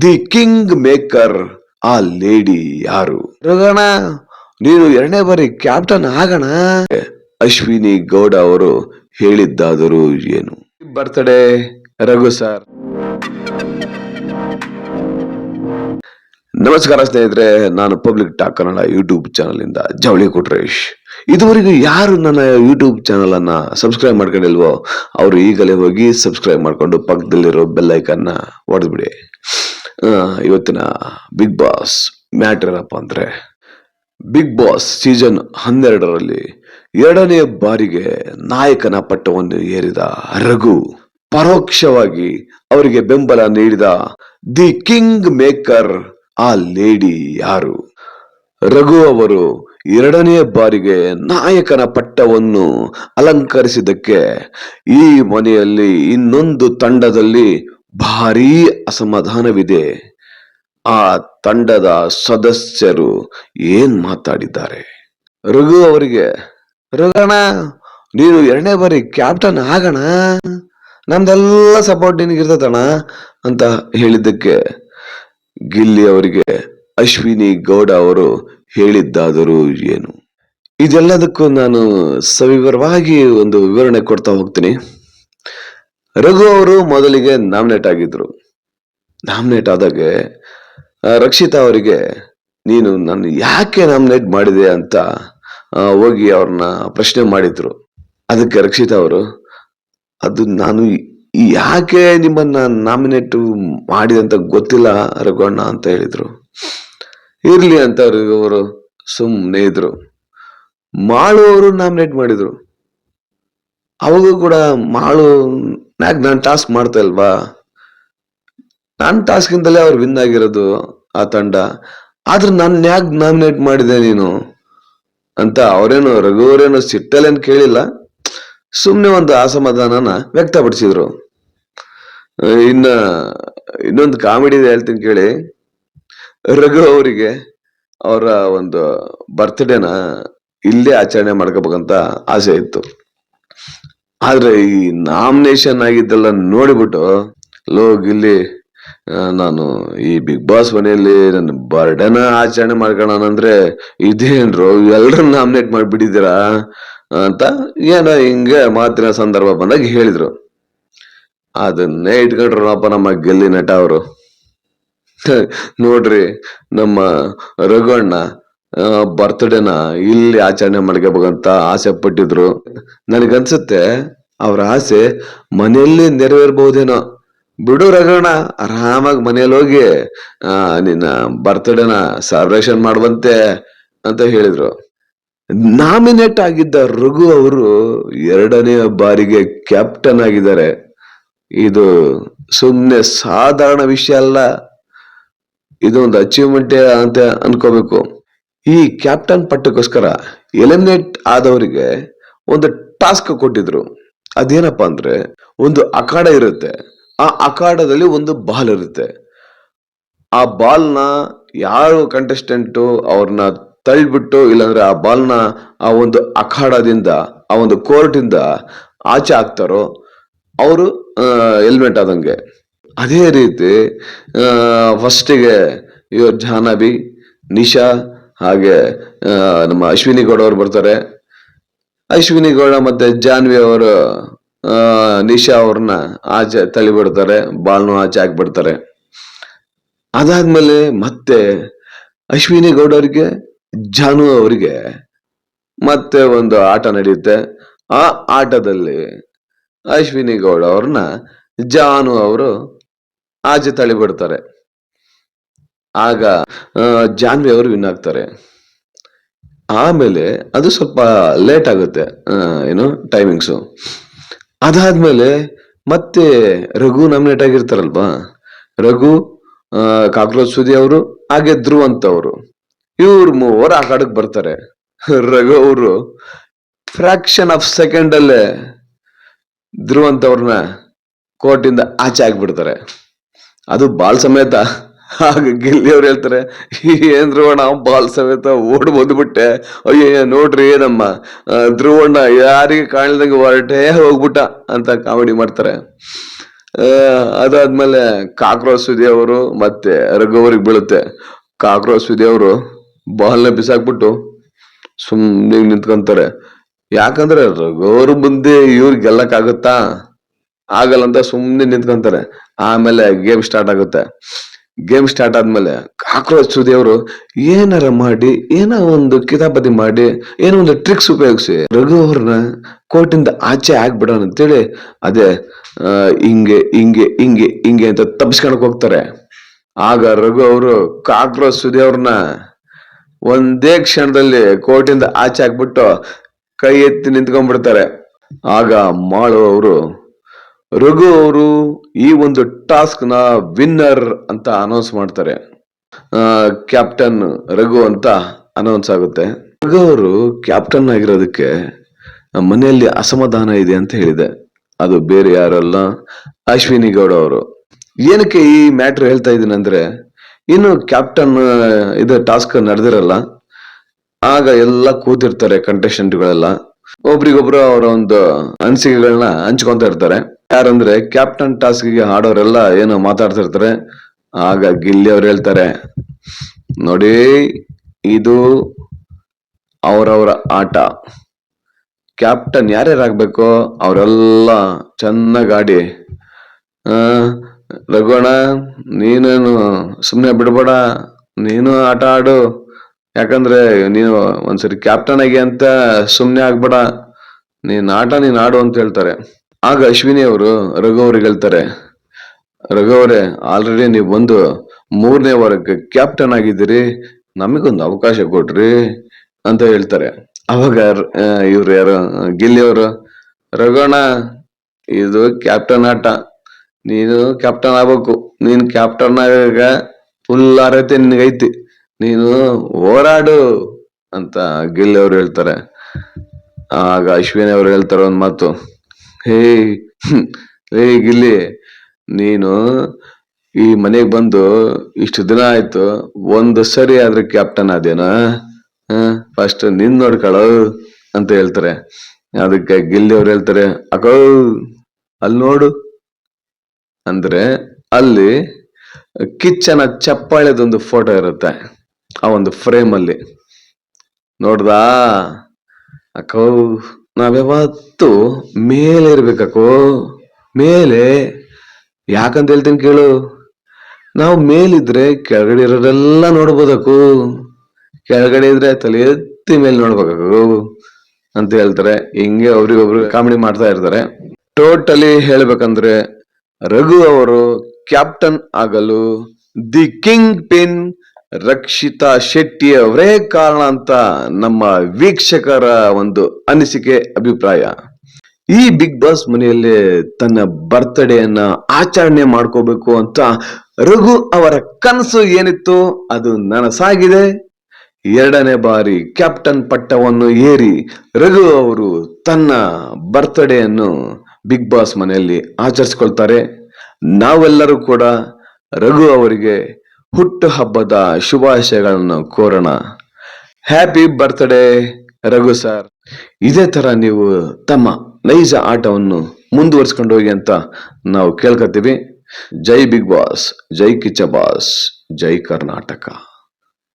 The king maker ಆ lady ಯಾರು? ರಗಣ, ನೀನು 2ನೇ ಬಾರಿ ಕ್ಯಾಪ್ಟನ್ ಆಗೋಣ. ಅಶ್ವಿನಿ ಗೌಡ ಅವರು ಹೇಳಿದ್ದಾದರೂ ಏನು? Birthday Raghu sir. ನಮಸ್ಕಾರ ಸ್ನೇಹಿತರೆ, ನಾನು public talk Kannada YouTube channel ಇಂದ ಜವಳಿ ಕೊಟ್ರೇಶ್. ಇದುವರೆಗೂ ಯಾರು ನನ್ನ ಯೂಟ್ಯೂಬ್ ಚಾನಲ್ ಅನ್ನ ಸಬ್ಸ್ಕ್ರೈಬ್ ಮಾಡ್ಕೊಂಡಿಲ್ವೋ ಅವರು ಈಗಲೇ ಹೋಗಿ ಸಬ್ಸ್ಕ್ರೈಬ್ ಮಾಡ್ಕೊಂಡು ಪಕ್ಕದಲ್ಲಿರೋ ಬೆಲ್ ಐಕನ್ನ ಹೊಡೆದ್ಬಿಡಿ. ಇವತ್ತಿನ ಬಿಗ್ ಬಾಸ್ ಮ್ಯಾಟರ್ ಏನಪ್ಪ ಅಂದ್ರೆ, ಬಿಗ್ ಬಾಸ್ ಸೀಸನ್ 12ರಲ್ಲಿ 2ನೇ ಬಾರಿಗೆ ನಾಯಕನ ಪಟ್ಟವನ್ನು ಏರಿದ ರಘು ಪರೋಕ್ಷವಾಗಿ ಅವರಿಗೆ ಬೆಂಬಲ ನೀಡಿದ ದಿ ಕಿಂಗ್ ಮೇಕರ್ ಆ ಲೇಡಿ ಯಾರು? ರಘು ಅವರು 2ನೇ ಬಾರಿಗೆ ನಾಯಕನ ಪಟ್ಟವನ್ನು ಅಲಂಕರಿಸಿದ್ದಕ್ಕೆ ಈ ಮನೆಯಲ್ಲಿ ಇನ್ನೊಂದು ತಂಡದಲ್ಲಿ ಭಾರೀ ಅಸಮಾಧಾನವಿದೆ. ಆ ತಂಡದ ಸದಸ್ಯರು ಏನ್ ಮಾತಾಡಿದ್ದಾರೆ? ರಘು ಅವರಿಗೆ, ರಘಣ, ನೀನು 2ನೇ ಬಾರಿ ಕ್ಯಾಪ್ಟನ್ ಆಗೋಣ, ನಮ್ದೆಲ್ಲ ಸಪೋರ್ಟ್ ನಿನಗಿರ್ತದಣ ಅಂತ ಹೇಳಿದ್ದಕ್ಕೆ ಗಿಲ್ಲಿ ಅವರಿಗೆ ಅಶ್ವಿನಿ ಗೌಡ ಅವರು ಹೇಳಿದ್ದಾದರೂ ಏನು? ಇದೆಲ್ಲದಕ್ಕೂ ನಾನು ಸವಿವರವಾಗಿ ಒಂದು ವಿವರಣೆ ಕೊಡ್ತಾ ಹೋಗ್ತೀನಿ. ರಘು ಅವರು ಮೊದಲಿಗೆ ನಾಮಿನೇಟ್ ಆಗಿದ್ರು. ನಾಮಿನೇಟ್ ಆದಾಗೆ ರಕ್ಷಿತಾ ಅವರಿಗೆ, ನೀನು ನನ್ನ ಯಾಕೆ ನಾಮಿನೇಟ್ ಮಾಡಿದೆ ಅಂತ ಹೋಗಿ ಅವ್ರನ್ನ ಪ್ರಶ್ನೆ ಮಾಡಿದ್ರು. ಅದಕ್ಕೆ ರಕ್ಷಿತಾ ಅವರು, ಅದು ನಾನು ಯಾಕೆ ನಿಮ್ಮನ್ನ ನಾಮಿನೇಟ್ ಮಾಡಿದಂತ ಗೊತ್ತಿಲ್ಲ ರಘುವಣ್ಣ ಅಂತ ಹೇಳಿದ್ರು. ಇರ್ಲಿ ಅಂತ ಅವರು ಸುಮ್ಮನೆ ಇದ್ರು. ಮಾಳು ಅವರು ನಾಮಿನೇಟ್ ಮಾಡಿದ್ರು. ಅವಾಗೂ ಕೂಡ ಮಾಳು, ನಾನು ಟಾಸ್ಕ್ ಮಾಡ್ತಾ ಇಲ್ವಾ, ನನ್ನ ಟಾಸ್ಕ್ ಇಂದಲೇ ಅವ್ರು ವಿನ್ ಆಗಿರೋದು ಆ ತಂಡ, ಆದ್ರೆ ನನ್ನ ಯಾಕೆ ನಾಮಿನೇಟ್ ಮಾಡಿದೆ ನೀನು ಅಂತ ಅವರೇನು ರಘು ಅವರೇನು ಸಿಟ್ಟಲ್ಲೇನು ಕೇಳಿಲ್ಲ, ಸುಮ್ನೆ ಒಂದು ಅಸಮಾಧಾನನ ವ್ಯಕ್ತಪಡಿಸಿದ್ರು. ಇನ್ನೊಂದು ಕಾಮಿಡಿ ಇದೆ, ಹೇಳ್ತೀನಿ ಕೇಳಿ. ರಘು ಅವರಿಗೆ ಅವರ ಒಂದು ಬರ್ತ್ಡೇನ ಇಲ್ಲೇ ಆಚರಣೆ ಮಾಡ್ಕೋಬೇಕಂತ ಆಸೆ ಇತ್ತು. ಆದ್ರೆ ಈ ನಾಮಿನೇಷನ್ ಆಗಿದ್ದೆಲ್ಲ ನೋಡಿಬಿಟ್ಟು, ಇಲ್ಲಿ ನಾನು ಈ ಬಿಗ್ ಬಾಸ್ ಮನೆಯಲ್ಲಿ ನನ್ನ ಬರ್ಡೇನ ಆಚರಣೆ ಮಾಡ್ಕೊಳ್ಳೋಣ ಅಂದ್ರೆ ಇದೇನ್ರು ಎಲ್ರು ನಾಮಿನೇಟ್ ಮಾಡ್ಬಿಟ್ಟಿದ್ದೀರಾ ಅಂತ ಏನೋ ಹಿಂಗೆ ಮಾತಿನ ಸಂದರ್ಭ ಬಂದಾಗ ಹೇಳಿದ್ರು. ಅದನ್ನೇ ಇಟ್ಕೊಂಡ್ರಪ್ಪ ನಮ್ಮ ಗೆಲ್ಲಿ ನಟ ಅವರು. ನೋಡ್ರಿ, ನಮ್ಮ ರಘುವಣ್ಣ ಬರ್ತ್ಡೇನ ಇಲ್ಲಿ ಆಚರಣೆ ಮಾಡ್ಕೋಬೇಕಂತ ಆಸೆ ಪಟ್ಟಿದ್ರು. ನನಗನ್ಸುತ್ತೆ ಅವ್ರ ಆಸೆ ಮನೆಯಲ್ಲಿ ನೆರವೇರ್ಬಹುದೇನೋ. ಬಿಡು ರಘುವಣ್ಣ, ಆರಾಮಾಗಿ ಮನೇಲಿ ಹೋಗಿ ನಿನ್ನ ಬರ್ತ್ಡೇನ ಸೆಲೆಬ್ರೇಷನ್ ಮಾಡುವಂತೆ ಅಂತ ಹೇಳಿದ್ರು. ನಾಮಿನೇಟ್ ಆಗಿದ್ದ ರಘು ಅವರು 2ನೇ ಬಾರಿಗೆ ಕ್ಯಾಪ್ಟನ್ ಆಗಿದ್ದಾರೆ. ಇದು ಸುಮ್ನೆ ಸಾಧಾರಣ ವಿಷಯ ಅಲ್ಲ, ಇದು ಒಂದು ಅಚೀವ್ಮೆಂಟ್ ಅಂತ ಅನ್ಕೋಬೇಕು. ಈ ಕ್ಯಾಪ್ಟನ್ ಪಟ್ಟಕ್ಕೋಸ್ಕರ ಎಲಿಮಿನೇಟ್ ಆದವರಿಗೆ ಒಂದು ಟಾಸ್ಕ್ ಕೊಟ್ಟಿದ್ರು. ಅದೇನಪ್ಪಾ ಅಂದ್ರೆ, ಒಂದು ಅಖಾಡ ಇರುತ್ತೆ. ಆ ಅಖಾಡದಲ್ಲಿ ಒಂದು ಬಾಲ್ ಇರುತ್ತೆ. ಆ ಬಾಲ್ನ ಯಾರು ಕಂಟೆಸ್ಟೆಂಟು ಅವ್ರನ್ನ ತಳ್ಳಿಬಿಟ್ಟು, ಇಲ್ಲಾಂದ್ರೆ ಆ ಬಾಲ್ನ ಆ ಒಂದು ಅಖಾಡದಿಂದ, ಆ ಒಂದು ಕೋರ್ಟ್ ಇಂದ ಆಚೆ ಹಾಕ್ತಾರೋ ಅವರು ಎಲಿಮಿನೇಟ್ ಆದಂಗೆ. ಅದೇ ರೀತಿ ಫಸ್ಟಿಗೆ ಇವ್ರು ಜಾಹ್ನವಿ, ನಿಶಾ, ಹಾಗೆ ನಮ್ಮ ಅಶ್ವಿನಿ ಗೌಡ ಅವರು ಬರ್ತಾರೆ. ಅಶ್ವಿನಿ ಗೌಡ ಮತ್ತೆ ಜಾಹ್ನವಿ ಅವರು ನಿಶಾ ಅವ್ರನ್ನ ಆಚೆ ತಳ್ಳಿಬಿಡ್ತಾರೆ, ಬಾಲ್ನು ಆಚೆ ಹಾಕ್ಬಿಡ್ತಾರೆ. ಅದಾದ್ಮೇಲೆ ಮತ್ತೆ ಅಶ್ವಿನಿ ಗೌಡ ಅವರಿಗೆ, ಜಾನು ಅವರಿಗೆ ಮತ್ತೆ ಒಂದು ಆಟ ನಡೆಯುತ್ತೆ. ಆ ಆಟದಲ್ಲಿ ಅಶ್ವಿನಿ ಗೌಡ ಅವ್ರನ್ನ ಜಾನು ಅವರು ಆಚೆ ತಳ್ಳಿಬಿಡ್ತಾರೆ. ಆಗ ಜಾನ್ವಿ ಅವರು ವಿನ್ ಆಗ್ತಾರೆ. ಆಮೇಲೆ ಅದು ಸ್ವಲ್ಪ ಲೇಟ್ ಆಗುತ್ತೆ, ಏನು ಟೈಮಿಂಗ್ಸು. ಅದಾದ್ಮೇಲೆ ಮತ್ತೆ ರಘು ನಾಮಿನೇಟ್ ಆಗಿರ್ತಾರಲ್ವಾ, ರಘು, ಕಾಕ್ರೋಚ್ ಸುದಿ ಅವರು, ಹಾಗೆ ಧ್ರುವ್ ಅಂತವ್ರು, ಇವ್ರು 3 ಆ ಕಾಡಕ್ ಬರ್ತಾರೆ. ರಘು ಅವರು ಫ್ರಾಕ್ಷನ್ ಆಫ್ ಸೆಕೆಂಡ್ ಅಲ್ಲೇ ಧ್ರುವ್ ಅಂತವ್ರನ್ನ ಕೋರ್ಟಿಂದ ಆಚೆ ಆಗ್ಬಿಡ್ತಾರೆ, ಅದು ಬಾಲ್ ಸಮೇತ. ಆಗ ಗಿಲ್ಲಿ ಅವ್ರು ಹೇಳ್ತಾರೆ, ಏನ್ ಧ್ರುವಣ್ಣ ಬಾಲ್ ಸಮೇತ ಓಡ್ ಬಂದ್ಬಿಟ್ಟೆ, ಅಯ್ಯ ನೋಡ್ರಿ ನಮ್ಮ ಧ್ರುವಣ್ಣ ಯಾರಿಗೆ ಕಾಣ್ದಂಗೆ ಹೊರಟೇ ಹೋಗ್ಬಿಟ್ಟ ಅಂತ ಕಾಮಿಡಿ ಮಾಡ್ತಾರೆ. ಆ, ಅದಾದ್ಮೇಲೆ ಕಾಕ್ರೋಚ್ ಸುದಿ ಅವರು ಮತ್ತೆ ರಘು ಅವ್ರಿಗೆ ಬೀಳುತ್ತೆ. ಕಾಕ್ರೋಚ್ ಸುದಿ ಅವರು ಬಾಲ್ನ ಬಿಸಾಕ್ಬಿಟ್ಟು ಸುಮ್ನೆ ನಿಂತ್ಕೊಂತಾರೆ. ಯಾಕಂದ್ರೆ ರಘು ಅವ್ರ ಮುಂದೆ ಇವ್ರ್ ಗೆಲ್ಲಕ್ಕಾಗತ್ತಾ? ಆಗಲ್ಲ ಅಂತ ಸುಮ್ನೆ ನಿಂತ್ಕೊಂತಾರೆ. ಆಮೇಲೆ ಗೇಮ್ ಸ್ಟಾರ್ಟ್ ಆಗುತ್ತೆ. ಗೇಮ್ ಸ್ಟಾರ್ಟ್ ಆದ್ಮೇಲೆ ಕಾಕ್ರೋಚ್ ಸುದಿ ಅವರು ಏನಾರ ಮಾಡಿ, ಏನೋ ಒಂದು ಕಿತಾಪತಿ ಮಾಡಿ, ಏನೋ ಒಂದು ಟ್ರಿಕ್ಸ್ ಉಪಯೋಗಿಸಿ ರಘು ಅವ್ರನ್ನ ಕೋರ್ಟಿಂದ ಆಚೆ ಆಗ್ಬಿಡೋಣ ಅಂತೇಳಿ ಅದೇ ಹಿಂಗೆ ಹಿಂಗೆ ಹಿಂಗೆ ಹಿಂಗೆ ಅಂತ ತಪ್ಪಿಸ್ಕೊಳಕ್ ಹೋಗ್ತಾರೆ. ಆಗ ರಘು ಅವರು ಕಾಕ್ರೋಚ್ ಸುದಿ ಅವ್ರನ್ನ ಒಂದೇ ಕ್ಷಣದಲ್ಲಿ ಕೋರ್ಟಿಂದ ಆಚೆ ಹಾಕ್ಬಿಟ್ಟು ಕೈ ಎತ್ತಿ ನಿಂತ್ಕೊಂಡ್ಬಿಡ್ತಾರೆ. ಆಗ ಮಾಳು ಅವರು ರಘು ಅವರು ಈ ಒಂದು ಟಾಸ್ಕ್ ನ ವಿನ್ನರ್ ಅಂತ ಅನೌನ್ಸ್ ಮಾಡ್ತಾರೆ. ಕ್ಯಾಪ್ಟನ್ ರಘು ಅಂತ ಅನೌನ್ಸ್ ಆಗುತ್ತೆ. ರಘು ಅವರು ಕ್ಯಾಪ್ಟನ್ ಆಗಿರೋದಕ್ಕೆ ಮನೆಯಲ್ಲಿ ಅಸಮಾಧಾನ ಇದೆ ಅಂತ ಹೇಳಿದೆ. ಅದು ಬೇರೆ ಯಾರಲ್ಲ, ಅಶ್ವಿನಿ ಗೌಡ ಅವರು. ಏನಕ್ಕೆ ಈ ಮ್ಯಾಟ್ರ್ ಹೇಳ್ತಾ ಇದ್ದೀನಿ ಅಂದ್ರೆ, ಇನ್ನು ಕ್ಯಾಪ್ಟನ್ ಇದು ಟಾಸ್ಕ್ ನಡೆದಿರಲ್ಲ. ಆಗ ಎಲ್ಲ ಕೂತಿರ್ತಾರೆ ಕಂಟೆಸ್ಟೆಂಟ್ಗಳೆಲ್ಲ, ಒಬ್ರಿಗೊಬ್ರು ಅವರ ಒಂದು ಅನಿಸಿಕೆಗಳನ್ನ ಹಂಚ್ಕೊಂತ ಇರ್ತಾರೆ. ಯಾರಂದ್ರೆ ಕ್ಯಾಪ್ಟನ್ ಟಾಸ್ಕ್ ಗೆ ಆಡೋರೆಲ್ಲ ಏನೋ ಮಾತಾಡ್ತಿರ್ತಾರೆ. ಆಗ ಗಿಲ್ಲಿ ಅವ್ರು ಹೇಳ್ತಾರೆ, ನೋಡಿ ಇದು ಅವರವರ ಆಟ. ಕ್ಯಾಪ್ಟನ್ ಯಾರ್ಯಾರಾಗ್ಬೇಕೋ ಅವರೆಲ್ಲ ಚೆನ್ನಾಗಿ ಆಡಿ. ರಘುವಣ, ನೀನೇನು ಸುಮ್ನೆ ಬಿಡ್ಬೇಡ, ನೀನು ಆಟ ಆಡು. ಯಾಕಂದ್ರೆ ನೀನು ಒಂದ್ಸರಿ ಕ್ಯಾಪ್ಟನ್ ಆಗಿ ಅಂತ ಸುಮ್ನೆ ಆಗ್ಬೇಡ, ನೀನ್ ಆಡು ಅಂತ ಹೇಳ್ತಾರೆ. ಆಗ ಅಶ್ವಿನಿ ಅವರು ರಘು ಅವ್ರಿಗೆ ಹೇಳ್ತಾರೆ, ರಘು ಅವರೇ, ಆಲ್ರೆಡಿ ನೀವು ಬಂದು 3ನೇ ವಾರಕ್ಕೆ ಕ್ಯಾಪ್ಟನ್ ಆಗಿದ್ದೀರಿ, ನಮಗೊಂದು ಅವಕಾಶ ಕೊಡ್ರಿ ಅಂತ ಹೇಳ್ತಾರೆ. ಅವಾಗ ಇವ್ರು ಯಾರು, ಗಿಲ್ಲಿ ಅವರು, ರಘುವಣ, ಇದು ಕ್ಯಾಪ್ಟನ್ ಆಟ, ನೀನು ಕ್ಯಾಪ್ಟನ್ ಆಗ್ಬೇಕು, ನೀನ್ ಕ್ಯಾಪ್ಟನ್ ಆಗ ಫುಲ್ ಅರ್ಹತೆ ನಿನಗೈತಿ, ನೀನು ಹೋರಾಡು ಅಂತ ಗಿಲ್ಲಿ ಅವ್ರು ಹೇಳ್ತಾರೆ. ಆಗ ಅಶ್ವಿನಿ ಅವ್ರು ಹೇಳ್ತಾರೆ ಒಂದ್ ಮಾತು, ಹೇ ಹೇ ಗಿಲ್ಲಿ, ನೀನು ಈ ಮನೆಗ್ ಬಂದು ಇಷ್ಟು ದಿನ ಆಯ್ತು, ಒಂದು ಸರಿ ಆದ್ರೆ ಕ್ಯಾಪ್ಟನ್ ಆದೇನಾ? ಫಸ್ಟ್ ನಿನ್ ನೋಡ್ಕೊಳ್ಳೋ ಅಂತ ಹೇಳ್ತಾರೆ. ಅದಕ್ಕೆ ಗಿಲ್ಲಿ ಅವ್ರು ಹೇಳ್ತಾರೆ, ಅಕೋ ಅಲ್ಲಿ ನೋಡು ಅಂದ್ರೆ ಅಲ್ಲಿ ಕಿಚ್ಚನ ಚಪ್ಪಾಳೆದೊಂದು ಫೋಟೋ ಇರುತ್ತೆ. ಆ ಒಂದು ಫ್ರೇಮ್ ಅಲ್ಲಿ ನೋಡ್ದಾ ಅಕ್ಕೋ, ನಾವ್ಯಾವತ್ತು ಮೇಲೆ ಇರ್ಬೇಕಕ್ಕೋ, ಮೇಲೆ. ಯಾಕಂತ ಹೇಳ್ತೀನಿ ಕೇಳು, ನಾವು ಮೇಲಿದ್ರೆ ಕೆಳಗಡೆ ಇರೋರೆಲ್ಲ ನೋಡ್ಬೋದಕ್ಕೋ, ಕೆಳಗಡೆ ಇದ್ರೆ ತಲೆ ಎತ್ತಿ ಮೇಲೆ ನೋಡ್ಬೇಕಕ್ಕೋ ಅಂತ ಹೇಳ್ತಾರೆ. ಹಿಂಗೆ ಅವ್ರಿಗೊಬ್ರು ಕಾಮಿಡಿ ಮಾಡ್ತಾ ಇರ್ತಾರೆ. ಟೋಟಲಿ ಹೇಳ್ಬೇಕಂದ್ರೆ ರಘು ಅವರು ಕ್ಯಾಪ್ಟನ್ ಆಗಲು the king pin Rakshita Shetty ಅವರೇ ಕಾರಣ ಅಂತ ನಮ್ಮ ವೀಕ್ಷಕರ ಒಂದು ಅನಿಸಿಕೆ, ಅಭಿಪ್ರಾಯ. ಈ ಬಿಗ್ ಬಾಸ್ ಮನೆಯಲ್ಲಿ ತನ್ನ ಬರ್ತ್ಡೇಯನ್ನ ಆಚರಣೆ ಮಾಡ್ಕೋಬೇಕು ಅಂತ ರಘು ಅವರ ಕನಸು ಏನಿತ್ತು ಅದು ನನಸಾಗಿದೆ. 2ನೇ ಬಾರಿ ಕ್ಯಾಪ್ಟನ್ ಪಟ್ಟವನ್ನು ಏರಿ ರಘು ಅವರು ತನ್ನ ಬರ್ತ್ಡೇಯನ್ನು ಬಿಗ್ ಬಾಸ್ ಮನೆಯಲ್ಲಿ ಆಚರಿಸಿಕೊಳ್ತಾರೆ. ನಾವೆಲ್ಲರೂ ಕೂಡ ರಘು ಅವರಿಗೆ ಹುಟ್ಟು ಹಬ್ಬದ ಶುಭಾಶಯಗಳನ್ನು ಕೋರೋಣ. Happy birthday Raghu sir. ಇದೇ ತರ ನೀವು ತಮ್ಮ ನೈಜ ಆಟವನ್ನು ಮುಂದುವರಿಸ್ಕೊಂಡು ಹೋಗಿ ಅಂತ ನಾವು ಕೇಳ್ಕೊತೀವಿ. ಜೈ ಬಿಗ್ ಬಾಸ್, ಜೈ ಕಿಚ್ಚ ಬಾಸ್, ಜೈ ಕರ್ನಾಟಕ.